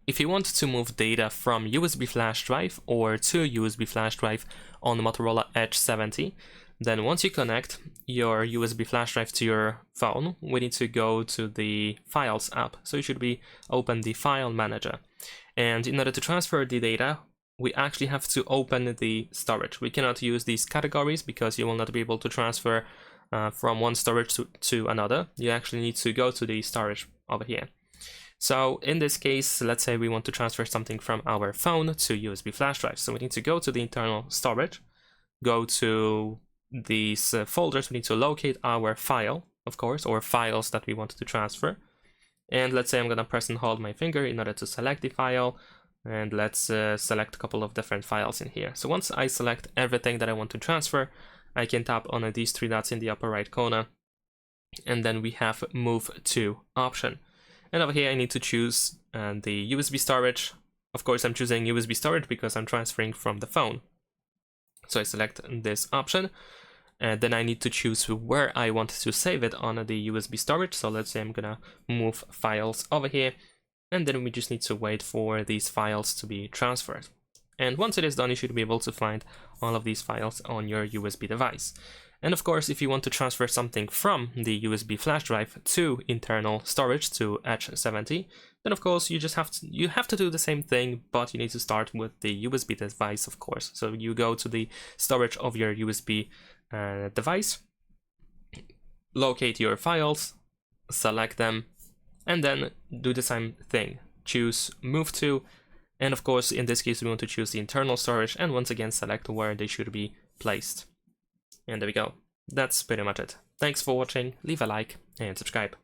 if you want to move data from USB flash drive or to USB flash drive on the Motorola Edge 70, then once you connect your USB flash drive to your phone, we need to go to the Files app. So you should open the File Manager. And in order to transfer the data, we actually have to open the storage. We cannot use these categories because you will not be able to transfer from one storage to another. You actually need to go to the storage over here. So in this case, let's say we want to transfer something from our phone to USB flash drive. So we need to go to the internal storage, go to these folders. We need to locate our file, of course, or files that we want to transfer. And let's say I'm gonna press and hold my finger in order to select the file. And let's select a couple of different files in here. So once I select everything that I want to transfer, I can tap on these three dots in the upper right corner. And then we have Move To option. And over here I need to choose the USB storage. Of course I'm choosing USB storage because I'm transferring from the phone. So I select this option, and then I need to choose where I want to save it on the USB storage. So let's say I'm gonna move files over here, and then we just need to wait for these files to be transferred. And once it is done, you should be able to find all of these files on your USB device. And of course, if you want to transfer something from the USB flash drive to internal storage to Edge 70, then of course you have to do the same thing, but you need to start with the USB device, of course. So you go to the storage of your USB device, locate your files, select them, and then do the same thing. Choose Move To, and of course in this case we want to choose the internal storage, and once again select where they should be placed. And there we go. That's pretty much it. Thanks for watching, leave a like and subscribe.